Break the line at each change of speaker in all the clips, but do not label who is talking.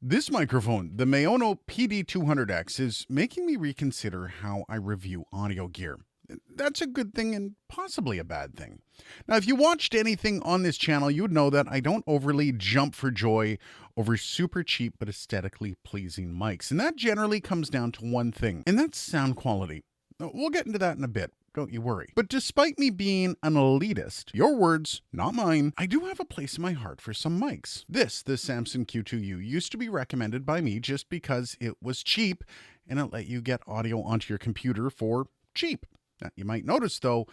This microphone, the Maono PD200x, is making me reconsider how I review audio gear. That's a good thing and possibly a bad thing. Now, if you watched anything on this channel, you would know that I don't overly jump for joy over super cheap but aesthetically pleasing mics. And that generally comes down to one thing, and that's sound quality. We'll get into that in a bit. Don't you worry. But despite me being an elitist, your words, not mine, I do have a place in my heart for some mics. The Samson Q2U, used to be recommended by me just because it was cheap and it let you get audio onto your computer for cheap. Now, you might notice, though,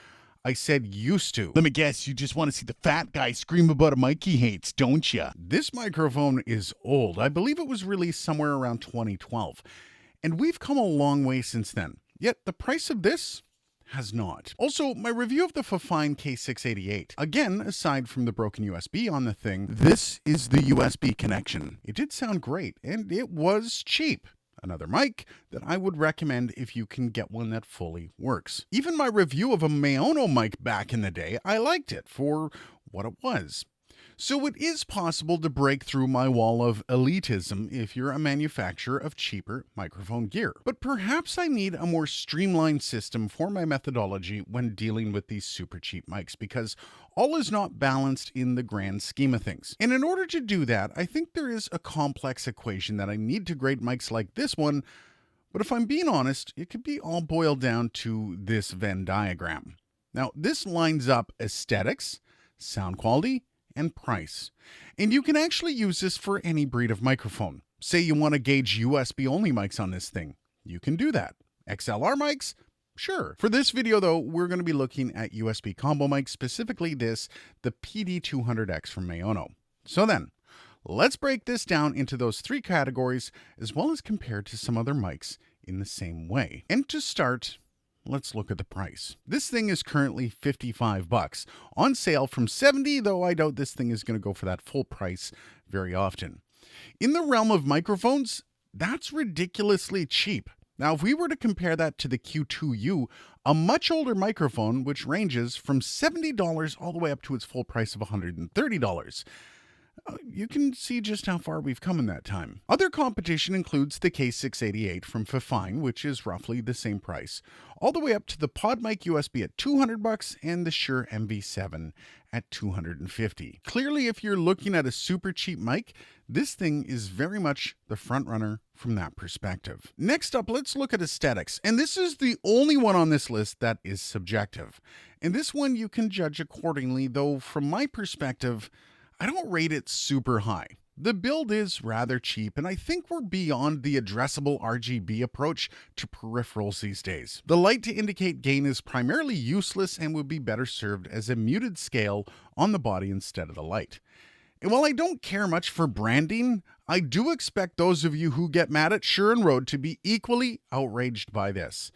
I said used to.
Let me guess, you just want to see the fat guy scream about a mic he hates, don't you?
This microphone is old. I believe it was released somewhere around 2012. And we've come a long way since then. Yet the price of this has not. Also, my review of the Fifine K688. Again, aside from the broken USB on the thing, this is the USB connection. It did sound great, and it was cheap. Another mic that I would recommend if you can get one that fully works. Even my review of a Maono mic back in the day, I liked it for what it was. So it is possible to break through my wall of elitism if you're a manufacturer of cheaper microphone gear. But perhaps I need a more streamlined system for my methodology when dealing with these super cheap mics, because all is not balanced in the grand scheme of things. And in order to do that, I think there is a complex equation that I need to grade mics like this one. But if I'm being honest, it could be all boiled down to this Venn diagram. Now, this lines up aesthetics, sound quality, and price. And you can actually use this for any breed of microphone. Say you want to gauge USB only mics on this thing. You can do that. XLR mics? Sure. For this video though, we're going to be looking at USB combo mics, specifically the PD200x from Maono. So then, let's break this down into those three categories, as well as compare to some other mics in the same way. And to start, let's look at the price. This thing is currently $55, on sale from $70, though I doubt this thing is going to go for that full price very often. In the realm of microphones, that's ridiculously cheap. Now, if we were to compare that to the Q2U, a much older microphone, which ranges from $70 all the way up to its full price of $130, you can see just how far we've come in that time. Other competition includes the K688 from Fifine, which is roughly the same price, all the way up to the Podmic USB at $200 and the Shure MV7 at $250. Clearly, if you're looking at a super cheap mic, this thing is very much the front runner from that perspective. Next up, let's look at aesthetics. And this is the only one on this list that is subjective. And this one you can judge accordingly, though from my perspective, I don't rate it super high. The build is rather cheap, and I think we're beyond the addressable RGB approach to peripherals these days. The light to indicate gain is primarily useless and would be better served as a muted scale on the body instead of the light. And while I don't care much for branding, I do expect those of you who get mad at Shure and Rode to be equally outraged by this.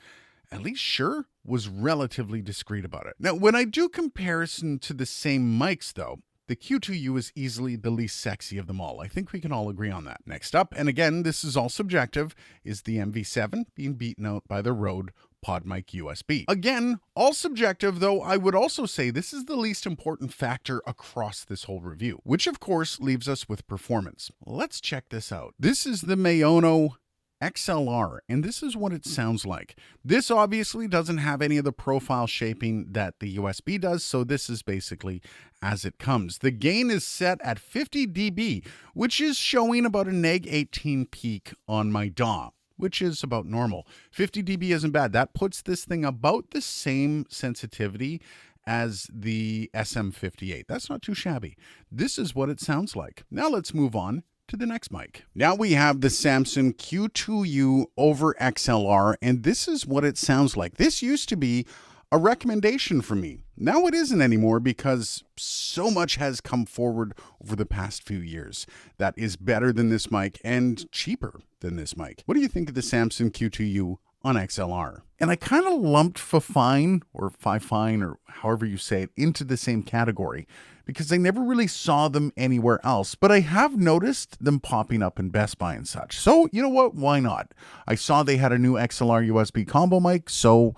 At least Shure was relatively discreet about it. Now, when I do comparison to the same mics though, the Q2U is easily the least sexy of them all. I think we can all agree on that. Next up, and again, this is all subjective, is the MV7 being beaten out by the Rode Podmic USB. Again, all subjective, though I would also say this is the least important factor across this whole review, which of course leaves us with performance. Let's check this out. This is the Maono XLR, and this is what it sounds like. This obviously doesn't have any of the profile shaping that the USB does, so this is basically as it comes. The gain is set at 50 dB, which is showing about a -18 peak on my DAW, which is about normal. 50 dB isn't bad. That puts this thing about the same sensitivity as the SM58. That's not too shabby. This is what it sounds like. Now let's move on to the next mic. Now we have the Samson Q2U over XLR, and this is what it sounds like. This used to be a recommendation for me. Now it isn't anymore because so much has come forward over the past few years that is better than this mic and cheaper than this mic. What do you think of the Samson Q2U on XLR? And I kind of lumped Fifine or however you say it into the same category because I never really saw them anywhere else, but I have noticed them popping up in Best Buy and such. So you know what, why not? I saw they had a new XLR USB combo mic, so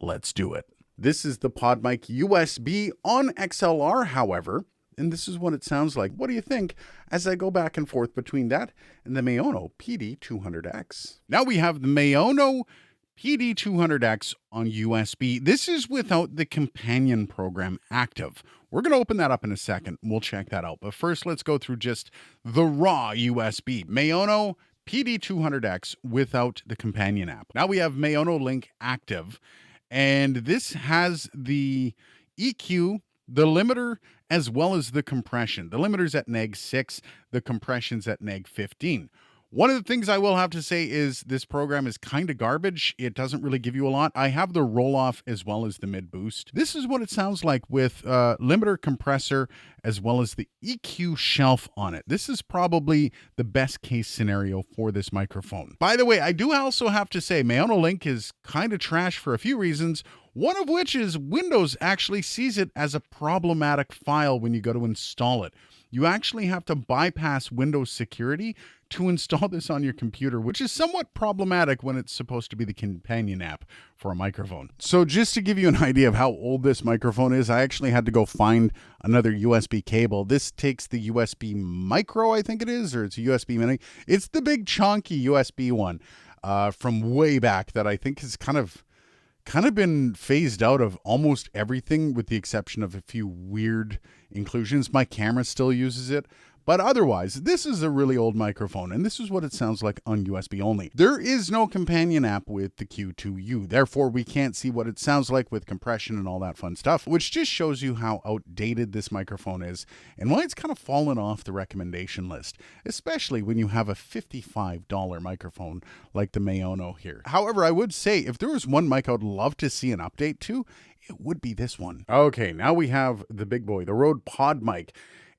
let's do it. This is the Podmic USB on XLR, however, and this is what it sounds like. What do you think as I go back and forth between that and the Maono PD200X? Now we have the Maono PD200X on USB. This is without the companion program active. We're going to open that up in a second. We'll check that out. But first, let's go through just the raw USB. Maono PD200X without the companion app. Now we have Maono Link active, and this has the EQ, the limiter, as well as the compression. The limiter's at -6, the compression's at -15. One of the things I will have to say is this program is kind of garbage. It doesn't really give you a lot. I have the roll-off as well as the mid-boost. This is what it sounds like with limiter, compressor, as well as the EQ shelf on it. This is probably the best case scenario for this microphone. By the way, I do also have to say Maono Link is kind of trash for a few reasons. One of which is Windows actually sees it as a problematic file when you go to install it. You actually have to bypass Windows security to install this on your computer, which is somewhat problematic when it's supposed to be the companion app for a microphone. So just to give you an idea of how old this microphone is, I actually had to go find another USB cable. This takes the USB micro, I think it is, or it's a USB mini. It's the big chunky USB one from way back that I think has kind of been phased out of almost everything with the exception of a few weird inclusions. My camera still uses it. But otherwise, this is a really old microphone, and this is what it sounds like on USB only. There is no companion app with the Q2U, therefore we can't see what it sounds like with compression and all that fun stuff, which just shows you how outdated this microphone is and why it's kind of fallen off the recommendation list, especially when you have a $55 microphone like the Maono here. However, I would say if there was one mic I would love to see an update to, it would be this one. Okay, now we have the big boy, the Rode Podmic.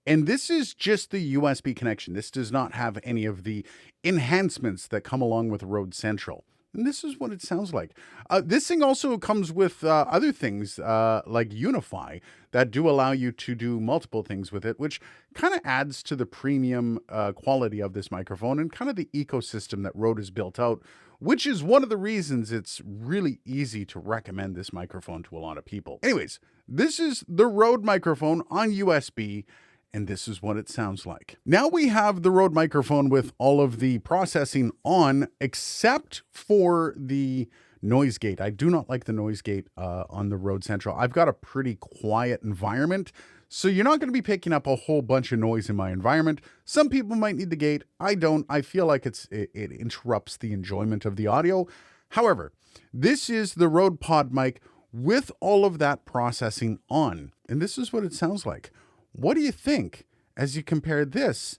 And this is just the USB connection. This does not have any of the enhancements that come along with Rode Central. And this is what it sounds like. This thing also comes with other things like Unify that do allow you to do multiple things with it, which kind of adds to the premium quality of this microphone and kind of the ecosystem that Rode has built out, which is one of the reasons it's really easy to recommend this microphone to a lot of people. Anyways, this is the Rode microphone on USB. And this is what it sounds like. Now we have the Rode microphone with all of the processing on, except for the noise gate. I do not like the noise gate on the Rode Central. I've got a pretty quiet environment, so you're not going to be picking up a whole bunch of noise in my environment. Some people might need the gate. I don't. I feel like it interrupts the enjoyment of the audio. However, this is the Rode Podmic with all of that processing on, and this is what it sounds like. What do you think as you compare this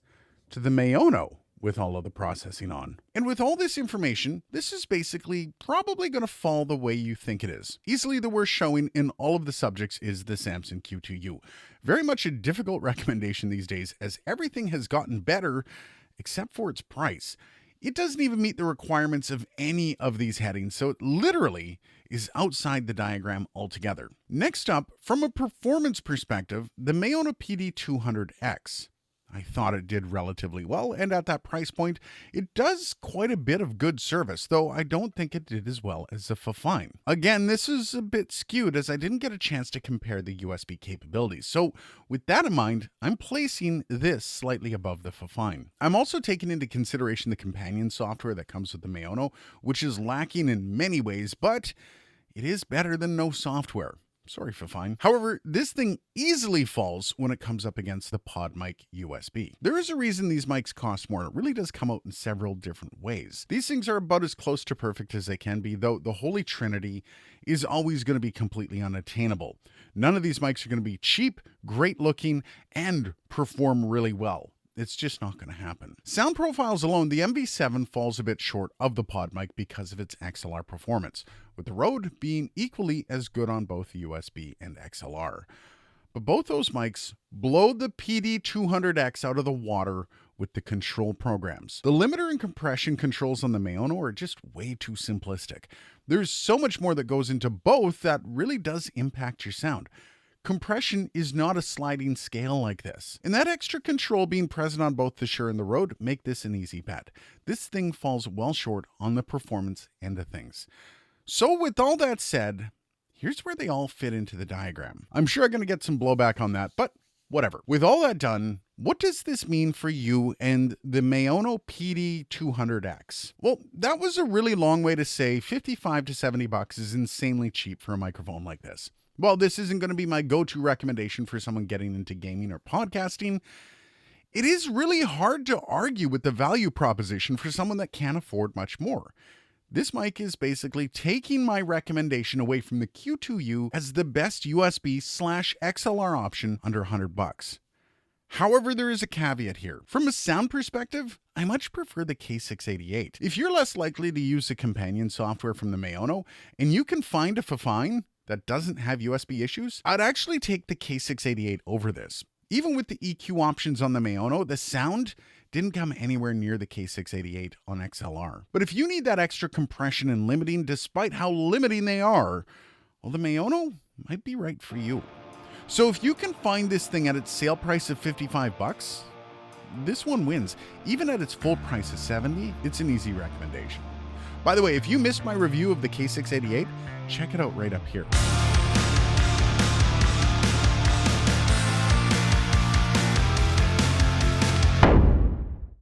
to the Maono with all of the processing on? And with all this information, this is basically probably going to fall the way you think it is. Easily the worst showing in all of the subjects is the Samson Q2U. Very much a difficult recommendation these days as everything has gotten better except for its price. It doesn't even meet the requirements of any of these headings, so it literally is outside the diagram altogether. Next up, from a performance perspective, the Maono PD200X. I thought it did relatively well, and at that price point, it does quite a bit of good service, though I don't think it did as well as the Fifine. Again, this is a bit skewed as I didn't get a chance to compare the USB capabilities, so with that in mind, I'm placing this slightly above the Fifine. I'm also taking into consideration the companion software that comes with the Maono, which is lacking in many ways, but it is better than no software. Sorry, Fifine. However, this thing easily falls when it comes up against the Podmic USB. There is a reason these mics cost more. It really does come out in several different ways. These things are about as close to perfect as they can be, though the holy trinity is always going to be completely unattainable. None of these mics are going to be cheap, great looking, and perform really well. It's just not going to happen. Sound profiles alone, the MV7 falls a bit short of the Podmic because of its XLR performance, with the Rode being equally as good on both USB and XLR. But both those mics blow the PD200X out of the water with the control programs. The limiter and compression controls on the Maono are just way too simplistic. There's so much more that goes into both that really does impact your sound. Compression is not a sliding scale like this. And that extra control being present on both the Shure and the Rode make this an easy bet. This thing falls well short on the performance end of things. So with all that said, here's where they all fit into the diagram. I'm sure I'm going to get some blowback on that, but whatever. With all that done, what does this mean for you and the Maono PD200x? Well, that was a really long way to say 55 to 70 bucks is insanely cheap for a microphone like this. While this isn't going to be my go-to recommendation for someone getting into gaming or podcasting, it is really hard to argue with the value proposition for someone that can't afford much more. This mic is basically taking my recommendation away from the Q2U as the best USB/XLR option under 100 bucks. However, there is a caveat here. From a sound perspective, I much prefer the K688. If you're less likely to use the companion software from the Maono, and you can find a Fifine that doesn't have USB issues, I'd actually take the K688 over this. Even with the EQ options on the Maono, the sound didn't come anywhere near the K688 on XLR. But if you need that extra compression and limiting, despite how limiting they are, well, the Maono might be right for you. So if you can find this thing at its sale price of 55 bucks, this one wins. Even at its full price of 70, it's an easy recommendation. By the way, if you missed my review of the K688, check it out right up here.